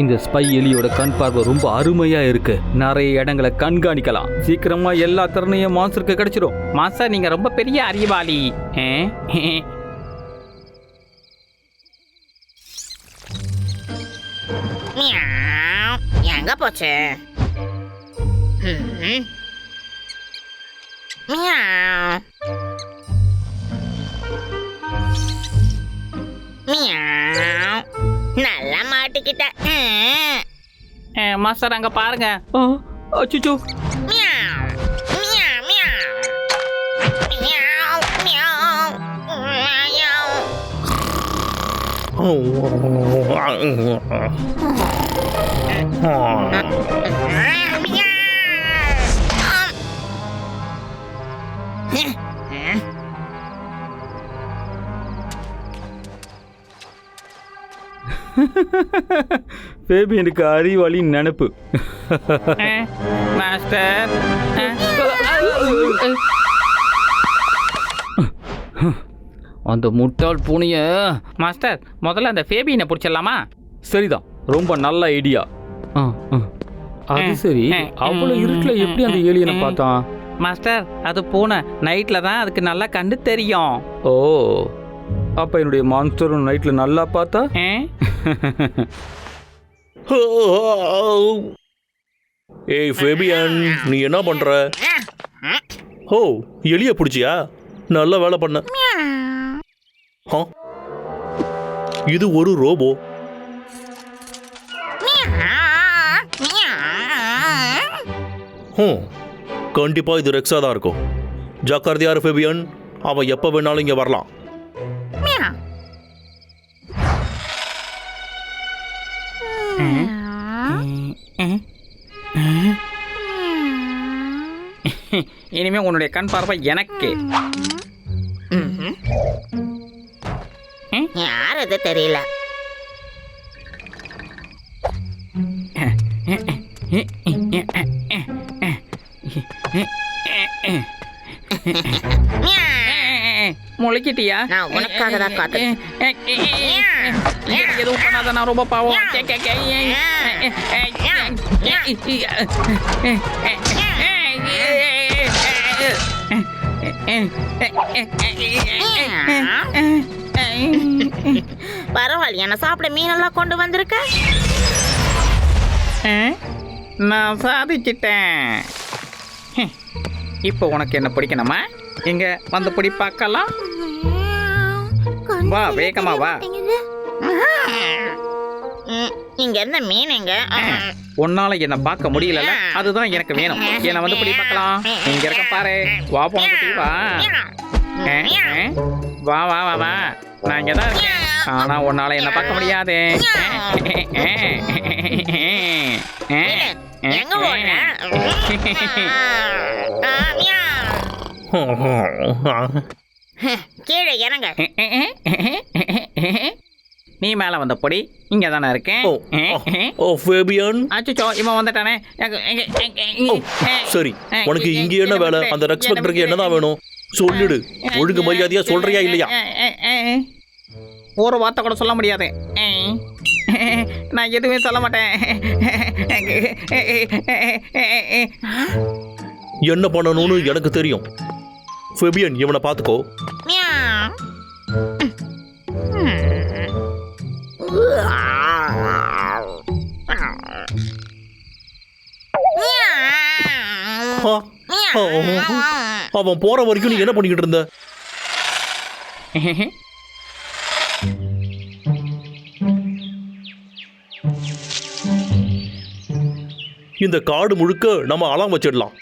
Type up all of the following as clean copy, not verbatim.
இந்த ஸ்பை எலியோட கண் பார்வை ரொம்ப அருமையா இருக்கு. நிறைய இடங்களை கண்காணிக்கலாம். சீக்கிரமா எல்லா திறனையும் மாஸ்டருக்கு கிடைச்சிடும். மாஸ்டர் நீங்க ரொம்ப பெரிய அறிவாளி. எங்க போச்சு? மியாவ். மியாவ். நல்லா மாட்டிக்கிட்ட. மாஸ்டர் அங்க பாருங்க. அச்சுச்சோ, மியாவ். மியாவ், மியாவ். மியாவ், மியாவ். மியாவ். பேபியனுக்கு அறிவாளி நினைப்பு. மாஸ்டர் அந்த முட்டாள் பூனைய. மாஸ்டர் முதல்ல அந்த ஃபேபியனை பிடிச்சிடலாமா? சரிதான், ரொம்ப நல்ல ஐடியா. அது சரி, அவ்வளவு இருட்டுல எப்படி அந்த ஏலியனை பார்த்தான்? மாஸ்டர் அது பூனை, நைட்ல தான் அதுக்கு நல்லா கண்டு தெரியும். ஓ, அப்ப என்னுடைய மான்ஸ்டரும் நைட்ல நல்லா பார்த்தா? ஏய் ஃபேபியன், நீ என்ன பண்ற? ஓ, எலிய பிடிச்சியா? நல்ல வேலை பண்ண. இது ஒரு ரோபோ. கண்டிப்பா இது ரெக்ஸா தான் இருக்கும். ஜாக்கிரதையா ஃபேபியன், அவன் எப்ப வேணாலும் இங்க வரலாம். இனிமே உன்னுடைய கண் பார்வை எனக்கு. யார் அது தெரியல. முளைக்கிட்டியா? நான் உனக்காக தான் காத்தேன். எதுவும் பண்ணாத, நான் ரொம்ப பாவம். பரவாயில்ல, என்ன சாப்பிட மீனெல்லாம் கொண்டு வந்திருக்க. நான் சாதிச்சிட்டேன். இப்போ உனக்கு என்ன பிடிக்கணுமா? இங்க வந்து பிடி பார்க்கலாம். வா, வேகமா வா. இங்க இருந்த மீன் எங்க? உன்னால என்ன பார்க்க முடியல, அதுதான் எனக்கு வேணும். என்ன வந்து பிடி பார்க்கலாம். இங்க இருக்க பாரு. வா போன வா. வா வா வா வா. நான் இங்க தான் இருக்கேன். ஆனா உன்னால என்ன பார்க்க முடியாது. எங்க போற? கீழே இறங்க. நீ மேல வந்த பொடி இங்க தானே இருக்கேன். ஓ ஃபேபியன், அச்சோ இவன் வந்துட்டானே. சரி, உனக்கு இங்க என்ன வேலை? அந்த ரெக்ஸ்பெக்டருக்கு என்னதான் வேணும் சொல்லிடு. ஒழுங்கு மரியாதையா சொல்றியா இல்லையா? ஒரு வார்த்தை கூட சொல்ல முடியாது. நான் எதுவுமே சொல்ல மாட்டேன். என்ன பண்ணணும்னு எனக்கு தெரியும். ஃபேபியன், இவனை பார்த்துக்கோ. அவன் போற வரைக்கும் நீ என்ன பண்ணிக்கிட்டு இருந்த? இந்த காடு முழுக்க நம்ம அலாம் வச்சிடலாம்.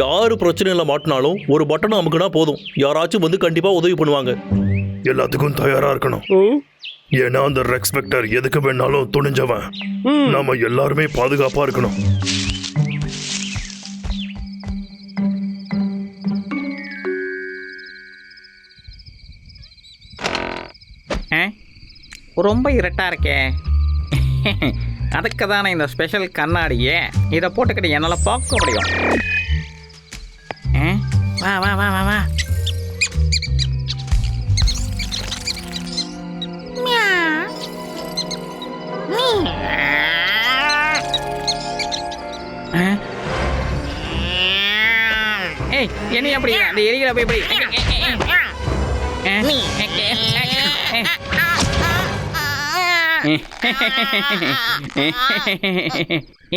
யாரு பிரச்சனையில மாட்டினாலும் ஒரு பட்டனை அமுக்குனா போதும், யாராச்சும் வந்து கண்டிப்பா உதவி பண்ணுவாங்க. எல்லாத்துக்கும் தயாரா இருக்கணும். ஏன்னா அந்த ரெக்ஸ்பெக்டர் எதுக்கு வேணாலும் துணிஞ்சவன். நாம எல்லாருமே பாதுகாப்பா இருக்கணும். ரொம்ப இருட்டா இருக்கே. அதுக்கு தானே இந்த ஸ்பெஷல் கண்ணாடியே. இதை போட்டுக்கிட்டு என்னால் பார்க்க முடியும். வா வா வா வா வா. ஏய் என்ன அப்படி அந்த எலிகளை போய் இப்படி நீ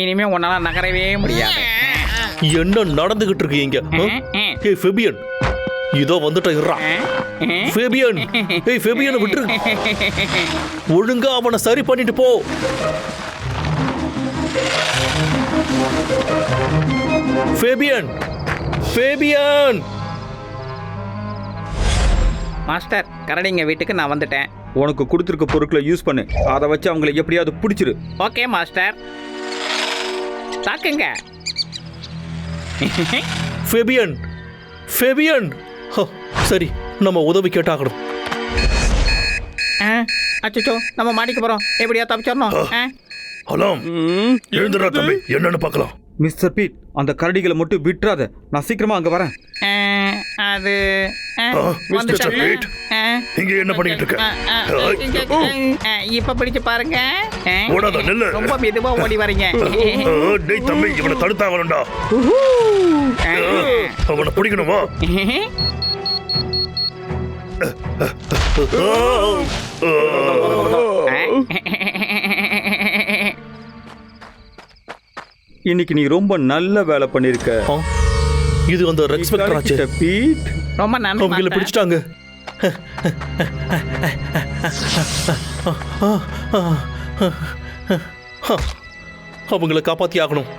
இனிமே உன்னால நகரவே முடியாது. என்ன நடந்துகிட்டு இருக்கு இங்க? ஏய் ஃபெபியன், இதோ வந்துட்ட இருறா. ஃபெபியன், ஏய் ஃபெபியனை விட்டுரு. ஒழுங்கா அவனை சரி பண்ணிட்டு போ. ஃபெபியன், ஃபெபியன். மாஸ்டர், கரடிங்க வீட்டுக்கு நான் வந்துட்டேன். உனக்கு கொடுத்துருக்க பொருட்களை யூஸ் பண்ணு. அதை வச்சு அவங்களை எப்படியாவது பிடிச்சிரு. Okay master, தாக்குங்க. ஃபெபியன், ஃபெபியன். சரி, நம்ம உதவி கேட்டாகணும். அச்சோ, நம்ம மாட்டிக்க போறோம். எப்படியா தப்பிச்சிடணும். ஹலோ, எழுந்துடா தம்பி, என்னன்னு பார்க்கலாம். மிஸ்டர் பீட், அந்த கரடிகளை மட்டும் விட்டுறாத. நான் சீக்கிரமா அங்க வரேன். அது மிஸ்டர் பீட், இங்க என்ன பண்ணிட்டு இருக்க? இப்ப பிடிச்சு பாருங்க. ஓடாத, நில்லு. ரொம்ப மெதுவா ஓடி வரீங்க. டேய் தம்பி, இவனை தடுத்தாகணும்டா. அவனை பிடிக்கணுமா? இன்னைக்கு நீ ரொம்ப நல்ல வேலை பண்ணிருக்க. இது அந்த ரெஸ்பெக்டர் ஆச்சு. பீட், ரொம்ப நன்றி அவங்கள மாஸ்டர். பிடிச்சிட்டாங்க. அவங்கள காப்பாத்தி ஆகணும்.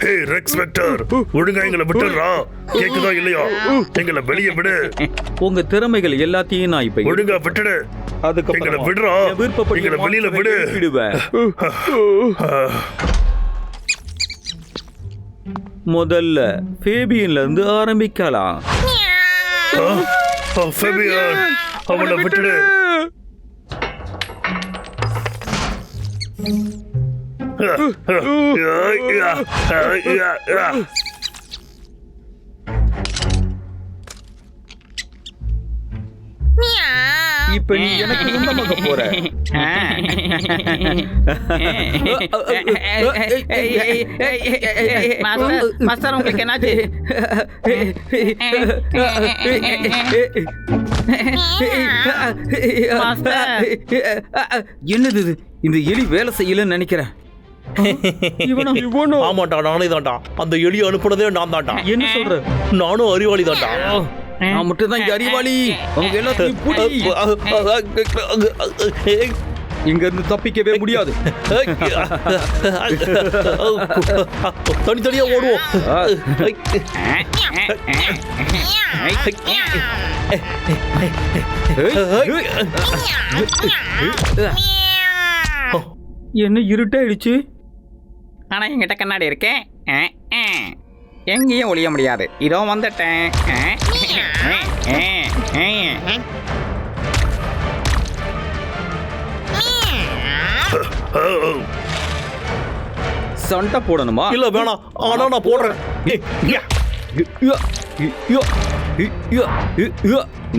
ஹே ரெக்ஸ் வெக்டர், ஒழுங்கா எங்களை விட்டுறா. கேக்குதா இல்லையா? எங்களை வெளியே விடு. உங்க திறமைகள் எல்லாத்தையும் நான் இப்ப ஒழுங்கா விட்டுடு. எங்களை விடுறா. எங்களை வெளியில விடு. முதல்ல ஃபேபியன்ல இருந்து ஆரம்பிக்கலாம். ஃபெபியன், அவனை விட்டுடு. இப்ப நீ எனக்கு சொந்தமாக போற. மாஸ்டர், உங்களுக்கு என்னாச்சு? என்னது இது? இந்த எலி வேலை செய்யலன்னு நினைக்கிறேன். ஆமாண்டா, நானே தான்டா. அந்த எலி அனுப்புனதே நான் தான்டா. என்ன சொல்ற? நானும் அறிவாளி தான்டா. நான் மட்டும் தான் இங்க அறிவாளி. அவங்க எல்லாத்தையும் புடி. இங்க இருந்து தப்பிக்கவே முடியாது. தனித்தனியா ஓடுவோம். என்ன இருட்டாயிடுச்சு? ஆனா என்கிட்ட கண்ணாடி இருக்கேன். எங்கேயும் ஒளிய முடியாது. இதோ வந்துட்டேன். சண்டை போடணுமா? இல்ல வேணாம், ஆனா நான் போடுறேன்.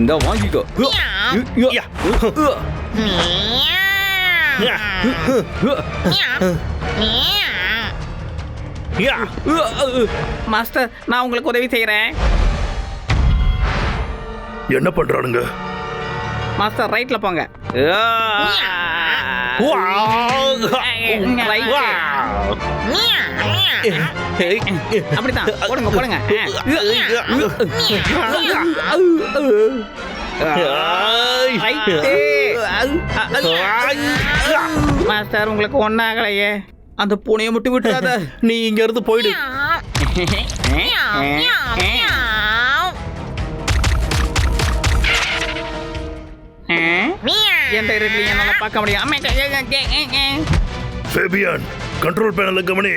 இந்த வாங்கிக்கோ. மாஸ்டர், நான் உங்களுக்கு உதவி செய்யறேன். என்ன பண்றானுங்க? மாஸ்டர், ரைட்ல போங்க. அப்படிதான் போடுங்க போடுங்க. மாஸ்டர், உங்களுக்கு ஒன்னாகலையே. அந்த பூனையை மட்டும் விட்டுறாத. நீ இங்க இருந்து போயிடு. எந்த இருக்கையும் என்னால பார்க்க முடியும். ஃபெபியன், கண்ட்ரோல் பேனல கவனி.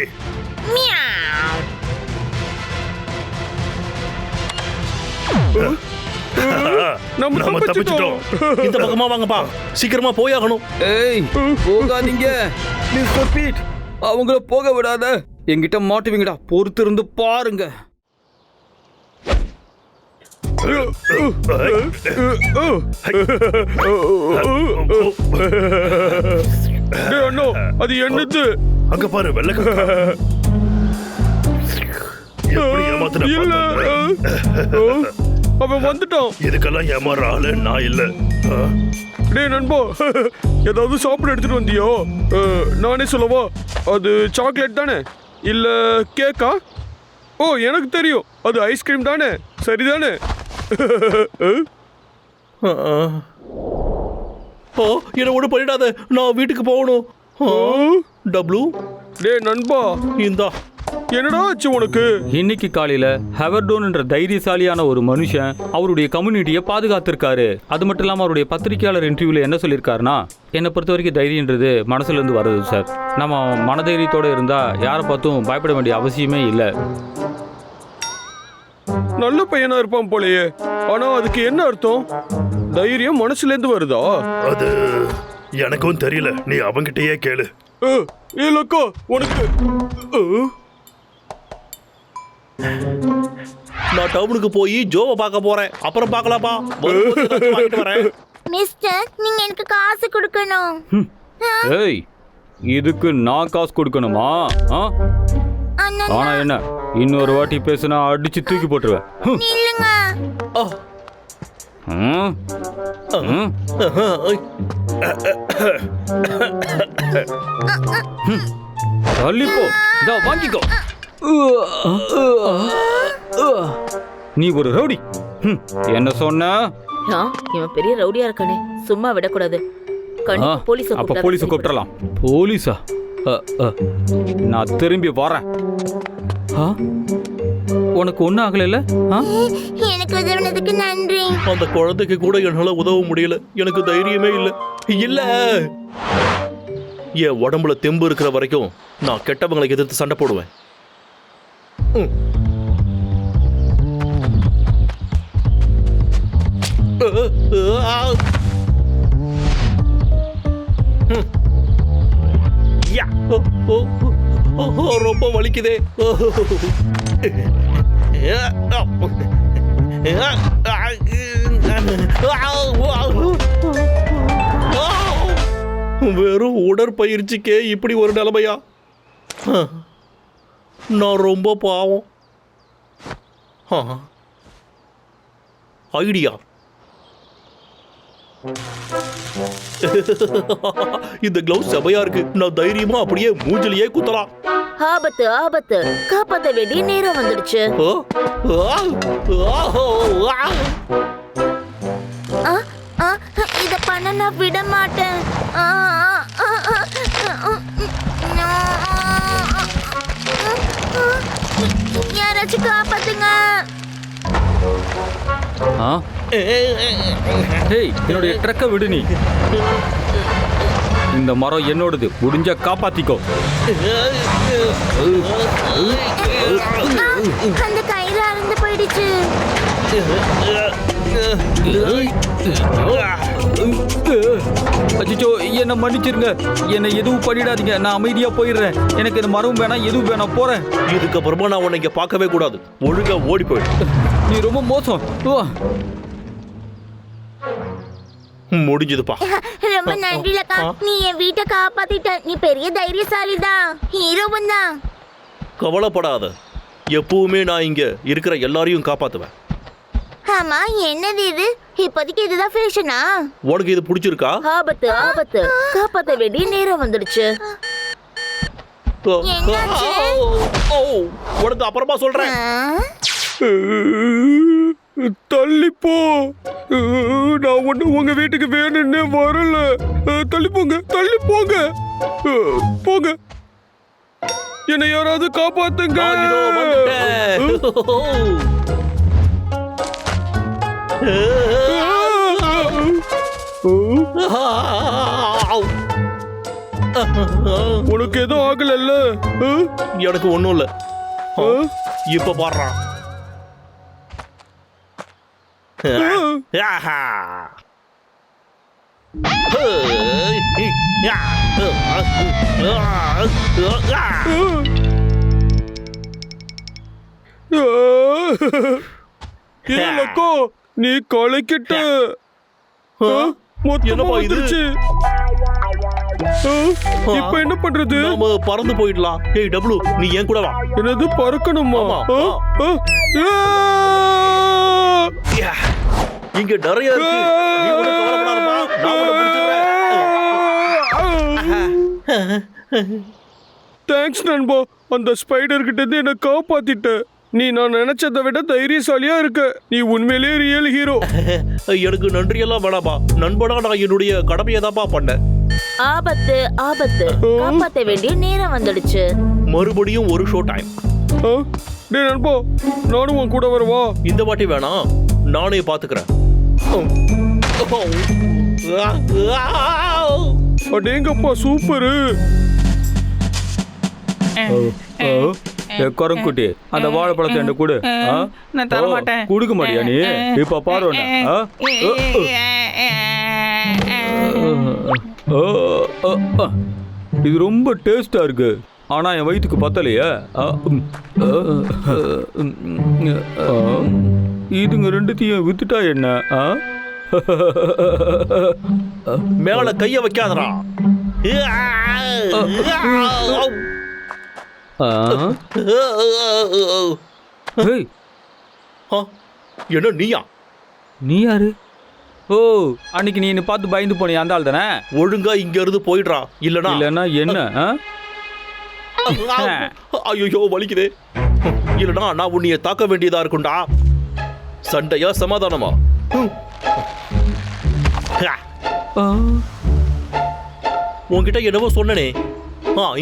நம்ம தப்பிச்சிட்டோம். இந்த பக்கமா வாங்கப்பா, சீக்கிரமா போயாகணும். ஏய், போகாதீங்க மிஸ்டர் பீட். அவங்கள போக விடாத. என்கிட்ட மாட்டுவீங்கடா. பொறுத்து இருந்து பாருங்க. அது என்னது? அங்க பாரு, வெள்ளக்காரன். எப்படி ஏமாத்தின இல்ல பார்த்தேன்ல. அவன் வந்துட்டான். இதுக்கெல்லாம் ஏமாற ஆளு நான் இல்ல. டேய் நண்பா, ஏதாவது சாப்பிட எடுத்துட்டு வந்தியோ? நானே சொல்லவா? அது சாக்லேட் தானே இல்ல கேக்கா? ஓ எனக்கு தெரியும், அது ஐஸ்கிரீம் தானே, சரிதானே? ஓ என்ன ஒண்ணு பண்ணிடாத, நான் வீட்டுக்கு போகணும். டப்ளு, டேய் நண்பா, இந்தா. என்னடா ஆச்சு உனக்கு? இன்னைக்கு காலையில ஹெவர்டோன் என்ற தைரியசாலியான ஒரு மனுஷன் அவருடைய கம்யூனிட்டியை பாதுகாத்திருக்காரு. அது மட்டும் இல்லாம அவருடைய பத்திரிகையாளர் இன்டர்வியூல என்ன சொல்லியிருக்காருன்னா, என்னை பொறுத்த வரைக்கும் தைரியன்றது மனசுல இருந்து வருது சார். நம்ம மனதைரியத்தோட இருந்தா யாரை பார்த்தும் பயப்பட வேண்டிய அவசியமே இல்லை. நல்ல பையனா இருப்பான் போலயே. ஆனா அதுக்கு என்ன அர்த்தம்? தைரியம் மனசுல இருந்து வருதா? அது எனக்கும் தெரியல, நீ அவங்கிட்டயே கேளு. இல்லக்கா உனக்கு நான் டவுனுக்கு போய் ஜோவை பார்க்க போறேன். அப்புறம் பார்க்கலாமா? வரும்போது ஏதாச்சும் வாங்கிட்டு வரேன். மிஸ்டர், நீங்க எனக்கு காசு கொடுக்கணும். ஏய், இதுக்கு நான் காசு கொடுக்கணுமா? ஆனா என்ன, இன்னொரு வாட்டி பேசுனா அடிச்சு தூக்கி போட்டுருவேன். இல்லங்க. ஆ, தள்ளிப்போ, இதோ வாங்கிக்கோ. நீ ஒரு ரவுடி. என்ன சொன்ன? இவன் பெரிய ரவுடியா இருக்கானே, சும்மா விடக்கூடாது. போலீஸ் அப்ப போலீஸை கூப்பிடலாம். போலீஸா? நான் திரும்பி வரேன். உனக்கு ஒன்றும் ஆகலைல்ல? எனக்கு உதவுனதுக்கு நன்றி. அந்த குழந்தைக்கு கூட என்னால உதவ முடியல. எனக்கு தைரியமே இல்ல. இல்ல, என் உடம்புல தெம்பு இருக்கிற வரைக்கும் நான் கெட்டவங்களை எதிர்த்து சண்டை போடுவேன். ரொம்ப வலிக்குதே. வெறும் உடற்பயிற்சிக்கே இப்படி ஒரு நிலைமையா? நான் ரொம்ப பாவம். ஐடியா, இந்த கிளவுஸ் செமையா இருக்கு. நான் தைரியமா அப்படியே மூஞ்சிலேயே குத்தலாம். ஆபத்து ஆபத்து, காப்பாத்த வேண்டிய நேரம் வந்துடுச்சு. இத பண்ண நான் விட மாட்டேன். யாராச்சும் காப்பாத்துங்க. என்னுடைய ட்ரக்கை விடு. நீ இந்த மரம் என்னோடது, முடிஞ்ச காப்பாத்திக்கோ. அந்த கயிறு அறுந்து போயிடுச்சு. அச்சோ, என்ன மன்னிச்சிருங்க. என்னை எதுவும் பண்ணிடாதீங்க. நான் அமைதியா போயிடுறேன். எனக்கு இந்த மரம் வேணாம், எதுவும் வேணாம், போறேன். இதுக்கப்புறமா நான் உன்னை இங்க பார்க்கவே கூடாது. ஒழுங்கா ஓடி போயிடு. நீ ரொம்ப மோசம். முடிஞ்சதுப்பா. ரொம்ப நன்றி லக்கா. நீ என் வீட்டை காப்பாத்திட்ட. நீ பெரிய தைரியசாலி தான், ஹீரோவும் தான். கவலைப்படாத, எப்பவுமே நான் இங்க இருக்கிற எல்லாரையும் காப்பாத்துவேன். ஆமா, என்னது இது? இப்போதைக்கு இதுதான் ஃபேஷனா? உனக்கு இது பிடிச்சிருக்கா? ஆபத்து ஆபத்து, காப்பாத்த வேண்டிய நேரம் வந்துடுச்சு. உனக்கு அப்புறமா சொல்றேன். தள்ளிப்போ, நான் ஒண்ணு உங்க வீட்டுக்கு வேணும்னு வரல. தள்ளி போங்க, தள்ளி போங்க, போங்க. என்னை யாராவது காப்பாத்துங்க. உனக்கு எதுவும் ஆகல? எனக்கு ஒண்ணும் இல்ல. இப்ப பாடுறான். இல்லக்கோ, நீ கலக்கிட்ட. என்னப்பா இது? இப்ப என்ன பண்றது? நாம பறந்து போயிடலாம். ஏய் டபுளு, நீ ஏன் கூட வா. என்னது பறக்கணுமா? ஆமா. ஆ, ஆ, ஆ! இங்க நிறைய இருக்கு. நீ ஒண்ணும் கவலைப்படாதப்பா. நான் உன்னை பிடிச்சிடுறேன். தேங்க்ஸ் நண்பா, அந்த ஸ்பைடர் கிட்ட இருந்து என்ன காப்பாத்திட்ட. நீ நான் நினைச்சதை விட தைரியசாலியா இருக்க. நீ உண்மையிலேயே ரியல் ஹீரோ. எனக்கு நன்றியெல்லாம் வேணாப்பா. நண்பனா நான் என்னுடைய கடமையை தான்ப்பா பண்ணேன். ஆபத்து ஆபத்து, காப்பாத்த வேண்டிய நேரம் வந்துடுச்சு. மறுபடியும் ஒரு ஷோ டைம். டேய் நண்பா, நானும் உன் கூட வரவா? இந்த வாட்டி வேணாம், நானே பாத்துக்கிறேன். அடேங்கப்பா, சூப்பரு. குரங்குட்டி, அந்த வாழைப்பழத்தை என்ன கொடு. நான் தர மாட்டேன். கொடுக்க மாட்டியா நீ? இப்ப பாரு. இது ரொம்ப டேஸ்டா இருக்கு, ஆனா என் வயிற்றுக்கு பத்தலையே. இதுங்க ரெண்டுத்தையும் வித்துட்டா என்ன? மேல கைய வைக்காதடா. என்ன நீயா? நீ யாரு? ஓ, அன்னைக்கு நீ என்ன பார்த்து பயந்து போனியா, அந்த ஆள் தானே? ஒழுங்கா இங்க இருந்து போயிடுறா, இல்லனா இல்லனா என்ன? ஐயோ வலிக்குதே. இல்லனா நான் உன்னைய தாக்க வேண்டியதா இருக்கும்டா. சண்டையா சமாதானமா? உன்கிட்ட என்னவோ சொன்னனே.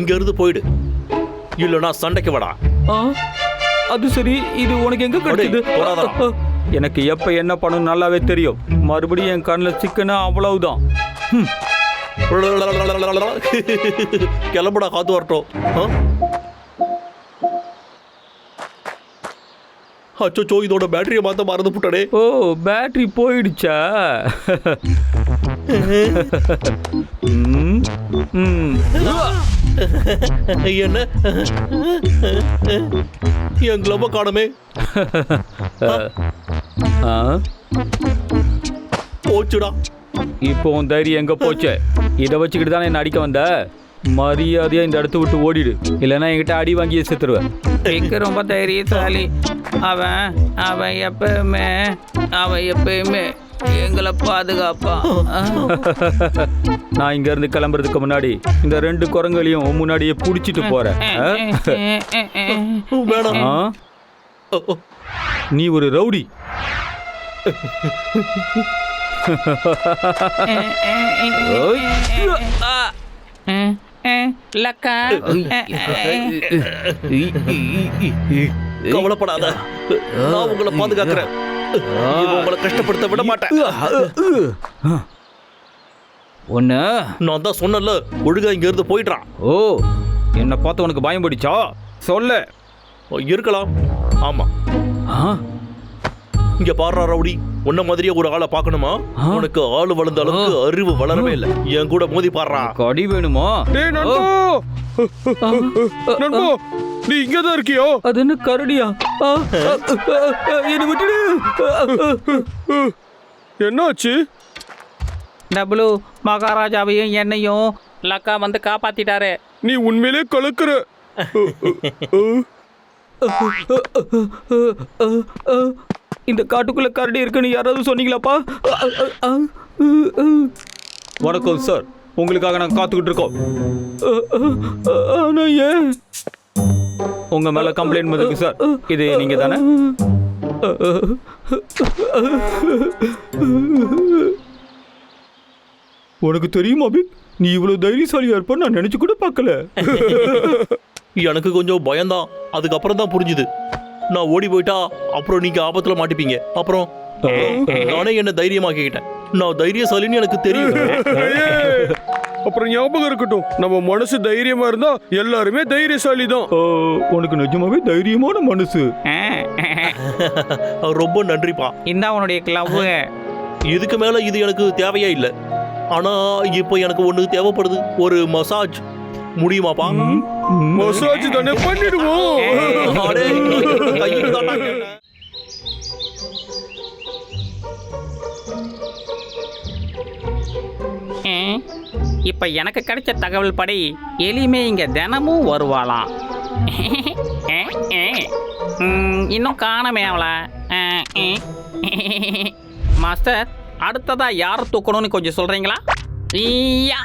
இங்க இருந்து போயிடு, இல்லனா சண்டைக்கு வாடா. அது சரி, இது உனக்கு எங்க கிடைச்சது? எனக்கு எப்ப என்ன பண்ணணும் நல்லாவே தெரியும். மறுபடியும் என் கண்ணில் சிக்கனா அவ்வளவுதான். கிளம்புடா, காத்து வரட்டும். அச்சோ, இதோட பேட்டரியை மாத்த மறந்து புட்டனே. ஓ, பேட்டரி போயிடுச்சா? என்ன என் கிளம்ப காணமே. போச்சுடா. இப்போ உன் தைரியம் எங்க போச்சு? இதை வச்சுக்கிட்டு தானே என்ன அடிக்க வந்த? மரியாதையா இந்த இடத்த விட்டு ஓடிடு, இல்லைன்னா என்கிட்ட அடி வாங்கியே செத்துருவேன். ரொம்ப தைரியசாலி. அவன் எப்பயுமே எங்களை பாதுகாப்பா. நான் இங்க இருந்து கிளம்புறதுக்கு முன்னாடி இந்த 2 குரங்களையும் முன்னாடியே புடிச்சிட்டு போறேன். நீ ஒரு ரவுடி. கவலைப்படாத, நான் உங்களை பாதுகாக்கிறேன். உங்களை கஷ்டப்படுத்த விட மாட்டேன். ஒண்ணு நான் தான் சொன்னல, ஒழுங்கா இங்க இருந்து போயிடுறான். ஓ, என்ன பார்த்து உனக்கு பயம் பிடிச்சா? சொல்ல இருக்கலாம். ஆமா, இங்க பாடுறா ரவுடி, உன்ன மாதிரியே ஒரு ஆளை பார்க்கணுமா? உனக்கு ஆளு வளர்ந்த அளவுக்கு அறிவு வளரவே இல்லை. என் கூட மோதி பாடுறா. கடி வேணுமா? டேய் நண்பா, நண்பா, நீ இங்கதான் இருக்கியோ? அது என்ன கரடியா? என்ன விட்டுடு. என்னாச்சு? டபுளு, மகாராஜாவையும் என்னையும் லக்கா வந்து காப்பாத்திட்டாரு. நீ உண்மையிலே கலக்குற. இந்த காட்டுக்குள்ள கரடி இருக்குன்னு யாராவது சொன்னீங்களாப்பா? வணக்கம் சார், உங்களுக்காக நாங்கள் காத்துக்கிட்டு இருக்கோம். ஆனால் ஏன் உங்க மேல கம்ப்ளைண்ட் வந்திருக்கு சார். இது நீங்க தானே? உனக்கு தெரியுமா அபிக், நீ இவ்வளவு தைரியசாலியா இருப்ப நான் நினைச்சு கூட பார்க்கல. எனக்கு கொஞ்சம் பயம்தான், அதுக்கப்புறம் தான் புரிஞ்சுது. நான் ஓடி போயிட்டா அப்புறம் நீங்க ஆபத்துல மாட்டிப்பீங்க. அப்புறம் நானே என்ன தைரியமாக்கிக்கிட்டேன். நான் தைரியசாலின்னு எனக்கு தெரியும். அப்புறம் ஞாபகம் இருக்கட்டும், நம்ம மனசு தைரியமா இருந்தா எல்லாருமே தைரியசாலி தான். உனக்கு நிஜமாவே தைரியமான மனசு. ரொம்ப நன்றிப்பா. இந்த உன்னுடைய கிளவ். இதுக்கு மேல இது எனக்கு தேவையே இல்லை. ஆனா இப்போ எனக்கு ஒண்ணு தேவைப்படுது, ஒரு மசாஜ். முடியுமாப்பா? மசாஜ் தானே, பண்ணிடுவோம். இப்ப எனக்கு கிடைச்ச தகவல் படி எலிமே இங்க தினமும் வருவாளாம். இன்னும் காணமே அவள. மாஸ்டர், அடுத்ததா யாரை தூக்கணும்னு கொஞ்சம் சொல்றீங்களா? ஐயா,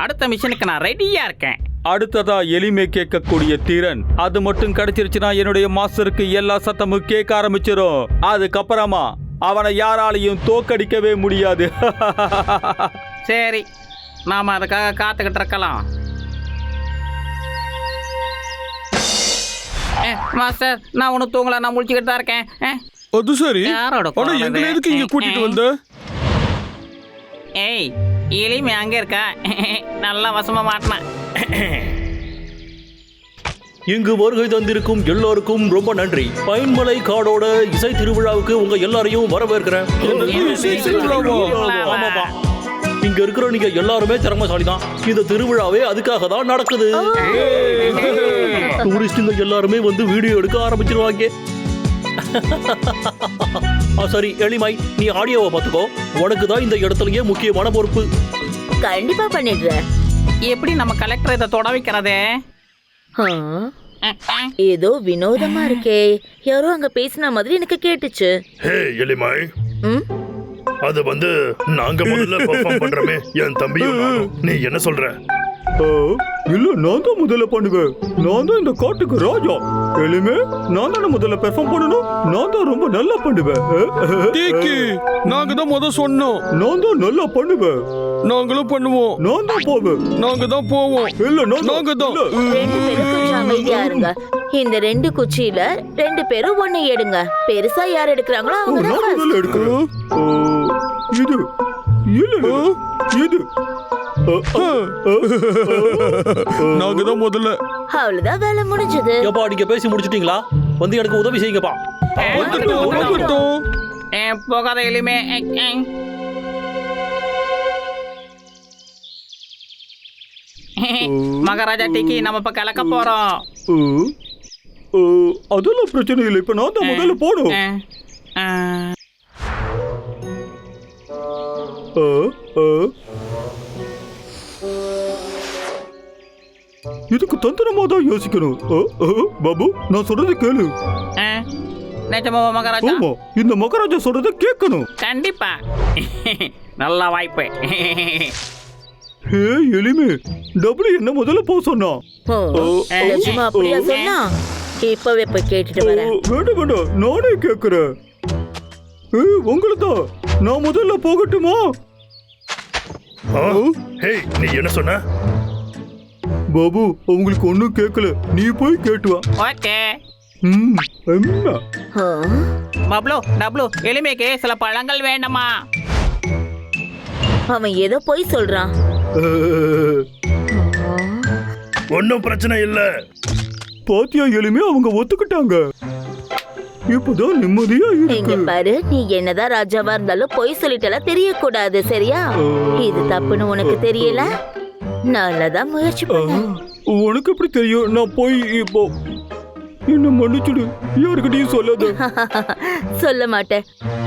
அடுத்த மிஷனுக்கு நான் ரெடியா இருக்கேன். அடுத்ததா எளிமை கேட்கக்கூடிய திறன் அது மட்டும் கிடைச்சிருச்சுன்னா என்னுடைய மாஸ்டருக்கு எல்லா சத்தமும் கேட்க ஆரம்பிச்சிடும். அதுக்கப்புறமா அவனை யாராலையும் தோக்கடிக்கவே முடியாது. சரி, நாம அதுக்காக காத்துக்கிட்டு இருக்கலாம். மாஸ்டர், நான் ஒன்றும் தூங்கல, நான் முழிச்சுக்கிட்டு தான் இருக்கேன். அது சரி. யாரோட ஆனா குரல் எங்களை இது? எதுக்கு இங்க கூட்டிட்டு வந்த? ஏய், எலிமே அங்கே இருக்கா? நல்லா வசமா மாட்டினேன். இங்கு வருகை தந்திருக்கும் எல்லோருக்கும் ரொம்ப நன்றி. பைன்மலை காடோட இசை திருவிழாவுக்கு உங்க எல்லாரையும் வரவேற்கிறேன். இசை திருவிழாவா? ஆமாப்பா. இங்க இருக்கிற நீங்க எல்லாருமே திறமைசாலி தான். இந்த திருவிழாவே அதுக்காக தான் நடக்குது. டூரிஸ்டுங்க எல்லாருமே வந்து வீடியோ எடுக்க ஆரம்பிச்சிருவாங்க. சரி எளிமை, நீ ஆடியோவை பார்த்துக்கோ. உனக்கு தான் இந்த இடத்துலயே முக்கியமான பொறுப்பு. கண்டிப்பா பண்ணிடுறேன். எப்படி நம்ம கலெக்டர் இதை தொட வைக்கிறதே? ஏதோ வினோதமா இருக்கே. யாரோ அங்க பேசின மாதிரி எனக்கு கேட்டுச்சு. ஹே எலிமை, ம்? அது வந்து நாங்க முதல்ல பெர்ஃபார்ம் பண்றோமே, என் தம்பியும் நானும். நீ என்ன சொல்ற? இல்ல, நான் தான் முதல்ல பண்ணுவேன். நான் தான் இந்த காட்டுக்கு ராஜா. எளிமே, நான் தானே முதல்ல பெர்ஃபார்ம் பண்ணணும். நான் தான் ரொம்ப நல்லா பண்ணுவேன். டீக்கி, நாங்க தான் முத சொன்னோம். நான் தான் நல்லா பண்ணுவேன். நாங்களும் பண்ணுவோம். நான் தான் போவேன். நாங்க தான் போவோம். இல்ல, நாங்க தான். ரெண்டு பேரும் கொஞ்சம் அமைதியா இருங்க. இந்த 2 குச்சியில 2 பேரும் ஒண்ணு எடுங்க. பெருசா யார் எடுக்கிறாங்களோ அவங்க தான் நான் first. முதல்ல எடுக்கிறேன். இது இல்ல, இது நாங்க தான் முதல்ல. அவ்வளவுதான், வேலை முடிஞ்சது. ஏப்பா, நீங்க பேசி முடிச்சிட்டீங்களா? வந்து எனக்கு உதவி செய்யுங்கப்பா. வந்துட்டோம். போகாத எலிமே. மகாராஜா டிக்கி, நம்ம இப்ப கலக்க போறோம். அதெல்லாம் பிரச்சனை இல்லை. இப்ப நான் தான் முதல்ல போடும். இதுக்கு தந்திரமா தான் யோசிக்கணும். பாபு, நான் சொல்றதை கேளு. நிஜமாவா மகாராஜா? ஆமா, இந்த மகாராஜா சொல்றதை கேட்கணும். கண்டிப்பா. நல்ல வாய்ப்பு. ஹே எளிமே, டபுள் என்ன முதல்ல போ சொன்னா. நிஜமா அப்படியா சொன்னா? இப்பவே போய் கேட்டுட்டு வரேன். வேண்டாம் வேண்டாம், நானே கேட்கிறேன். உங்களுக்கு தான். நான் முதல்ல போகட்டுமா? ஹே, நீ என்ன சொன்ன? பாபு, உங்களுக்கு ஒன்னும் கேட்கல. நீ போய் கேட்டு வா. ஓகே. என்ன? பப்ளு, டப்ளு, எளிமைக்கு சில பழங்கள் வேண்டுமா? அவன் ஏதோ போய் சொல்றான். ஒன்னும் பிரச்சனை இல்ல. பாத்தியா எளிமே, அவங்க ஒத்துக்கிட்டாங்க. இப்பதான் நிம்மதியா இங்க இருக்கு. பாரு, நீ என்னதான் ராஜாவா இருந்தாலும் பொய் சொல்லிட்டலாம் தெரியக்கூடாது, சரியா? இது தப்புன்னு உனக்கு தெரியல. நல்லதான் முயற்சி பண்ண. உனக்கு எப்படி தெரியும்? நான் போய் இப்போ என்ன மன்னிச்சுடு. யாருக்கிட்டையும் சொல்லாத. சொல்ல மாட்டேன்.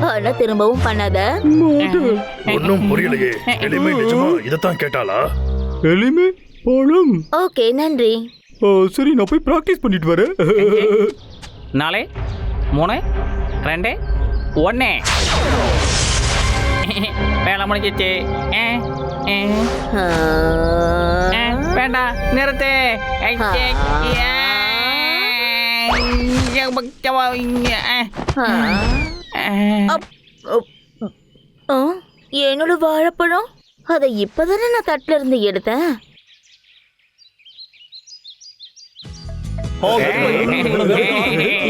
ஆனா திரும்பவும் பண்ணாத. மாட்டேன். ஒன்னும் புரியலையே. எளிமை நிஜமா இதத்தான் கேட்டாளா? எளிமே பழம். ஓகே, நன்றி. சரி, நான் போய் பிராக்டிஸ் பண்ணிட்டு வரேன். 4 3 2 1. வேலை முடிஞ்சிச்சு. வேண்டாம், நிறுத்து. என்னோட வாழைப்பழம், அதை இப்பதானே நான் தட்டுல இருந்து எடுத்தேன்.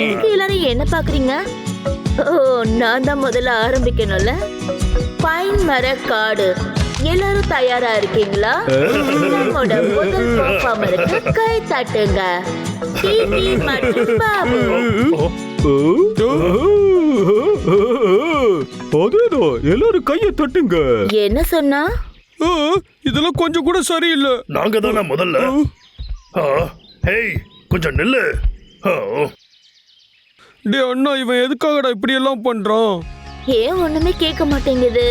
இதுக்கு எல்லாரும் என்ன பாக்குறீங்க? ஓ, நான் தான் முதல்ல ஆரம்பிக்கணும்ல. பைன் மர காடு, எல்லாரும் தயாரா இருக்கீங்களா? நம்மோட முதல் பெர்ஃபார்மருக்கு கை தட்டுங்க. டிடி மற்றும் பாபு. அதேதான், எல்லாரும் கையை தட்டுங்க. என்ன சொன்னா? இதெல்லாம் கொஞ்சம் கூட சரியில்லை. நாங்க தானே முதல்ல. ஹேய், கொஞ்சம் நில்லு. டே அண்ணா, இவன் எதுக்காகடா இப்படி எல்லாம் பண்றான்? ஏன் ஒண்ணுமே கேட்க மாட்டேங்குது?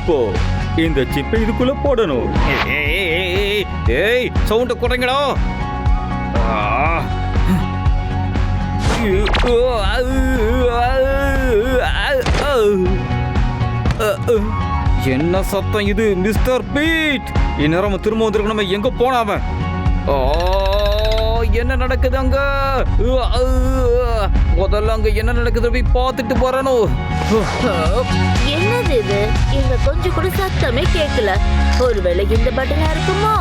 இப்போ இந்த சிப்பை இதுக்குள்ள போடணும். ஏய் சவுண்ட் குறைங்கடோ. என்ன சத்தம் இது மிஸ்டர் பீட்? இந்நேரம் திரும்ப வந்திருக்கணும். எங்க போன அவன்? என்ன நடக்குது அங்க? முதல்ல அங்க என்ன நடக்குது போய் பார்த்துட்டு போறணும். என்னது இது? இங்க கொஞ்சம் கூட சத்தமே கேட்கல. ஒருவேளை இந்த பட்டனா இருக்குமோ?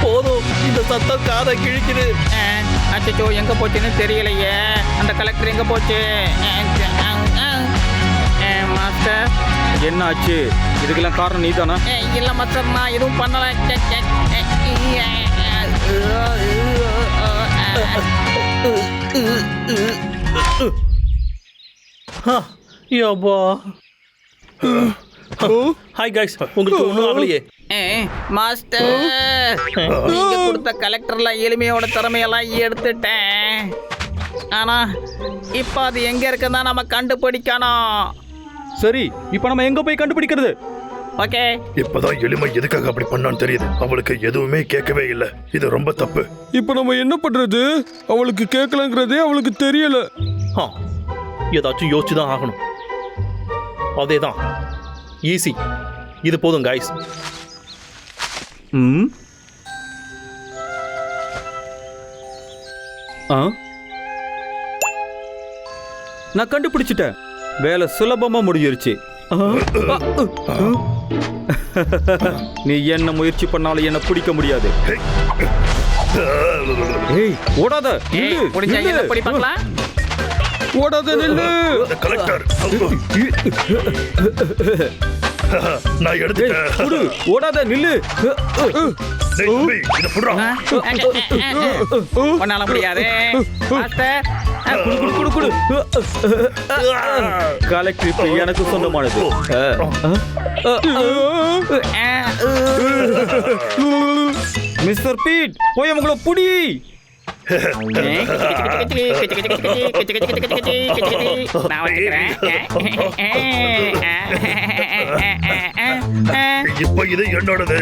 போதும், இந்த சத்தம் காதை கிழிக்குது. அச்சோ எங்க போச்சுன்னு தெரியலையே. அந்த கலெக்டர் எங்க போச்சு? மாஸ்டர் என்ன ஆச்சு? இதுக்கெல்லாம் காரணம் நீ தானா? இல்ல மாஸ்டர், நான் எதுவும் பண்ணல. யப்பா. ஹாய் கைஸ், உங்களுக்கு ஒன்றும் ஆகலையே? மாஸ்டர், நீங்க கொடுத்த கலெக்டர்ல எளிமையோட திறமையெல்லாம் எடுத்துட்டேன். ஆனா இப்ப அது எங்க இருக்குன்னா நம்ம கண்டுபிடிக்கணும். சரி, இப்போ நம்ம எங்க போய் கண்டுபிடிக்கிறது? ஓகே. இப்பதான் எளிமை எதுக்காக அப்படி பண்ணான்னு தெரியுது. அவளுக்கு எதுவுமே கேட்கவே இல்லை. இது ரொம்ப தப்பு. இப்போ நம்ம என்ன பண்றது? அவளுக்கு கேட்கலங்கிறதே அவளுக்கு தெரியல. ஏதாச்சும் யோசிச்சு தான் ஆகணும். அதேதான், ஈஸி. இது போதும் கைஸ். நான் கண்டுபிடிச்சிட்டேன். வேலை சுலபமா முடிஞ்சிருச்சு. நீ என்ன முயற்சி பண்ணாலும் என்ன பிடிக்க முடியாது. ஏய், ஓடாத. முடிஞ்சா என்ன படி பார்க்கலாம். ஓடாத நில்லு. கலெக்டர், நான் எடுத்துட்டேன். ஓடாத நில்லு. பண்ணால முடியாது மாஸ்டர். கலெக்டர் இப்ப எனக்கு சொந்தமானது. மிஸ்டர் பீட், போய் உங்களை புடி. நான் வச்சுக்கிறேன். இப்ப இது என்னோடது.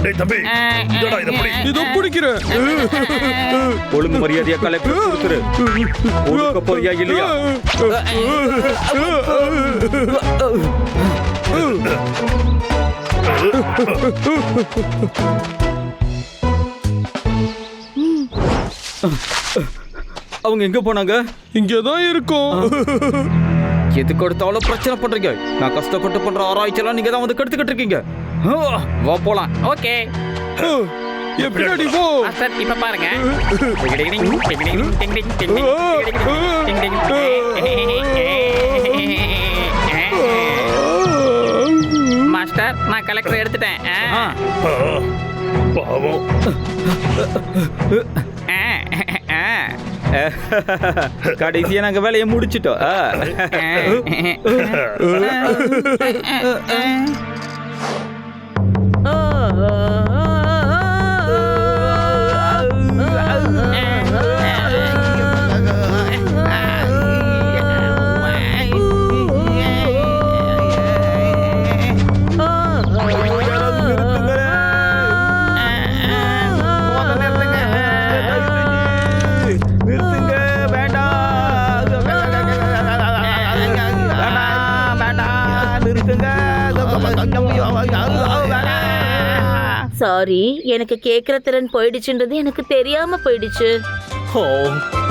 டேய் தம்பி, இதோட இத புடி. இதோ பிடிக்கிறேன். ஒழுங்கு மரியாதையா கலெக்டர் கொடுத்துரு. கொடுக்க போறியா இல்லையா? அவங்க எங்க போனாங்க? இங்கதான் இருக்கும். எதுக்கு எடுத்தாலும் பிரச்சனை பண்றீங்க. நான் கஷ்டப்பட்டு பண்ற ஆராய்ச்சியெல்லாம் நீங்க தான் வந்து கெடுத்துக்கிட்டு இருக்கீங்க. வா போலாம். ஓகே எப்படி போ. மாஸ்டர், இப்ப பாருங்க. மாஸ்டர், நான் கலெக்டர் எடுத்துட்டேன். பாவம். கடைசியா நாங்க வேலையை முடிச்சிட்டோம். சாரி, எனக்கு கேட்கிற திறன் போயிடுச்சுன்றது எனக்கு தெரியாம போயிடுச்சு.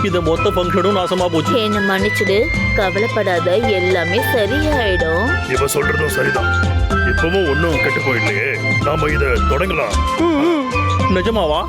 இந்த மொத்த ஃபங்க்ஷனும் நாசமா போச்சு. என்ன மன்னிச்சுடு, கவலைப்படாத, எல்லாமே சரியாயிடும். இவ சொல்றதும் சரிதான். இப்பவும் ஒன்னும் கெட்டு போயிடலையே. நாம இத தொடங்கலாம். நிஜமாவா?